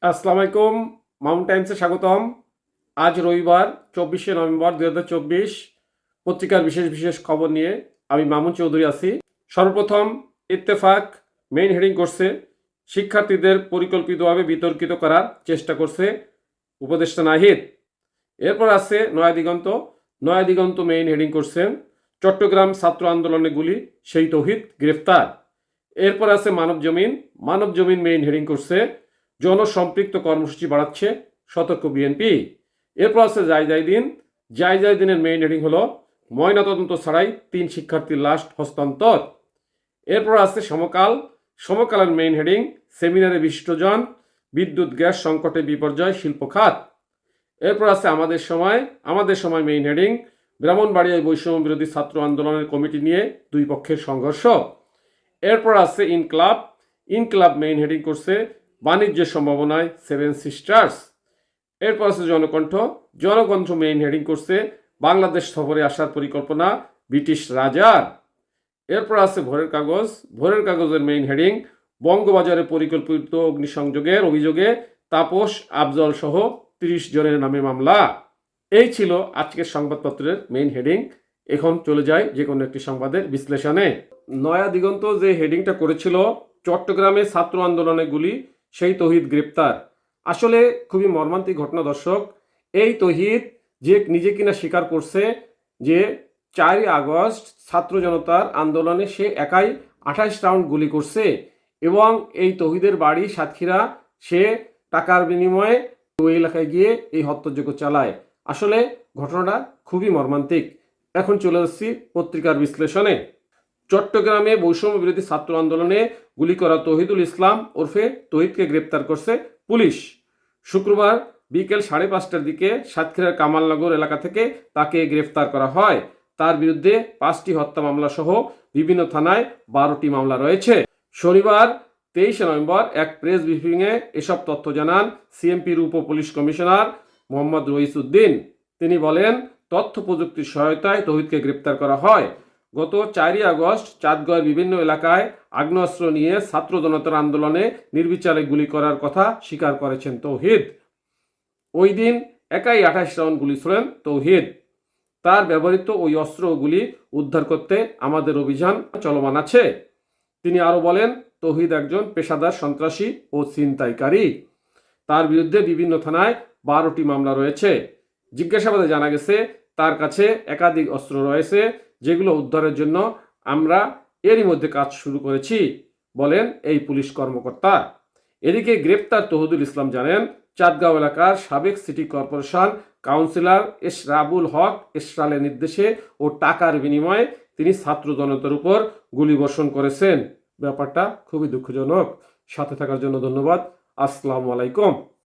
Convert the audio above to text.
আসসালামু আলাইকুম। মাউন্ট টাইমসে স্বাগতম। আজ রবিবার 24শে নভেম্বর 2024 পত্রিকার বিশেষ বিশেষ খবর নিয়ে আমি মামুন চৌধুরী আছি। সর্বপ্রথম ইত্তেফাক মেইন হেডিং করছে শিক্ষার্থীদের পরিকল্পিতভাবে বিতর্কিত করার চেষ্টা করছে উপদেষ্টা নাহিদ। এরপর আছে নয়া দিগন্ত মেইন হেডিং করছেন চট্টগ্রাম ছাত্র আন্দোলনে গুলি সেই তৌহিদ গ্রেফতার। এরপর আছে মানব জমিন মেইন হেডিং করছে জনসম্পৃক্ত কর্মসূচি বাড়াচ্ছে সতর্ক বিএনপি। এরপর আছে জায়দিনের মেইন হেডিং হলো ময়নাতদন্ত ছাড়াই 3 শিক্ষার্থীর লাশ হস্তান্তর। এরপর আছে সমকালের মেইন হেডিং সেমিনারে বিশিষ্টজন, বিদ্যুৎ গ্যাস সংকটে বিপর্যয় শিল্প খাত। এরপর আছে আমাদের সময় মেইন হেডিং ব্রাহ্মণবাড়িয়ায় বৈষম্য বিরোধী ছাত্র আন্দোলনের কমিটি নিয়ে দুই পক্ষের সংঘর্ষ। এরপর আছে ইনক্লাব মেইন হেডিং করছে বাণিজ্যের সম্ভাবনায় 7 সিস্টার্স। এরপর আছে জনকণ্ঠ মেইন হেডিং করছে বাংলাদেশ সফরে আসার পরিকল্পনা ব্রিটিশ রাজার। এরপর আছে ভোরের কাগজের মেইন হেডিং বঙ্গবাজারে পরিকল্পিত অগ্নিসংযোগের অভিযোগে তাপস আফজল সহ 30 জনের নামে মামলা। এই ছিল আজকের সংবাদপত্রের মেইন হেডিং। এখন চলে যায় যে কোনো একটি সংবাদের বিশ্লেষণে। নয়া দিগন্ত যে হেডিংটা করেছিল চট্টগ্রামে ছাত্র আন্দোলনে গুলি সেই তৌহিদ গ্রেপ্তার, আসলে খুবই মর্মান্তিক ঘটনা দর্শক। এই তৌহিদ যে নিজে কিনা স্বীকার করছে যে 4 আগস্ট ছাত্র জনতার আন্দোলনে সে একাই 28 রাউন্ড গুলি করছে এবং এই তৌহিদের বাড়ি সাতক্ষীরা, সে টাকার বিনিময়ে ওই এলাকায় গিয়ে এই হত্যাযজ্ঞ চালায়। আসলে ঘটনাটা খুবই মর্মান্তিক। এখন চলে যাচ্ছি পত্রিকার বিশ্লেষণে। চট্টগ্রামে বৈষম্য বিরোধী ছাত্র আন্দোলনে গুলি করা তৌহিদুল ইসলাম ওরফে তৌহিদকে গ্রেপ্তার করছে পুলিশ। শুক্রবার বিকেল 5:30টার দিকে সাতক্ষীরার কামালনগর এলাকা থেকে তাকে গ্রেফতার করা হয়। তার বিরুদ্ধে 5টি হত্যা মামলা সহ বিভিন্ন থানায় 12টি মামলা রয়েছে। শনিবার 23শে নভেম্বর এক প্রেস ব্রিফিংয়ে এসব তথ্য জানান সিএমপির উপ পুলিশ কমিশনার মোহাম্মদ রইস উদ্দিন। তিনি বলেন, তথ্য প্রযুক্তির সহায়তায় তৌহিদকে গ্রেপ্তার করা হয়। গত 4 আগস্ট চাঁদগড়ের বিভিন্ন এলাকায় আগ্নেয়াস্ত্র নিয়ে ছাত্র জনতার আন্দোলনে নির্বিচারে গুলি করার কথা স্বীকার করেছেন তৌহিদ। ওই দিন একাই 28 রাউন্ড গুলি ছোড়েন তৌহিদ। তার ব্যবহৃত ওই অস্ত্র ও গুলি উদ্ধার করতে আমাদের অভিযান চলমান আছে। তিনি আরও বলেন, তৌহিদ একজন পেশাদার সন্ত্রাসী ও ছিনতাইকারী। তার বিরুদ্ধে বিভিন্ন থানায় 12টি মামলা রয়েছে। জিজ্ঞাসাবাদে জানা গেছে তার কাছে একাধিক অস্ত্র রয়েছে, যেগুলো উদ্ধারের জন্য আমরা এরই মধ্যে কাজ শুরু করেছি বলেন এই পুলিশ কর্মকর্তা। এদিকে গ্রেপ্তার তৌহিদুল ইসলাম জানেন, চাঁদগাঁও এলাকার সাবেক সিটি কর্পোরেশন কাউন্সিলর এশরাবুল হক এশরালের নির্দেশে ও টাকার বিনিময়ে তিনি ছাত্র জনতার উপর গুলিবর্ষণ করেছেন। ব্যাপারটা খুবই দুঃখজনক। সাথে থাকার জন্য ধন্যবাদ। আসসালামু আলাইকুম।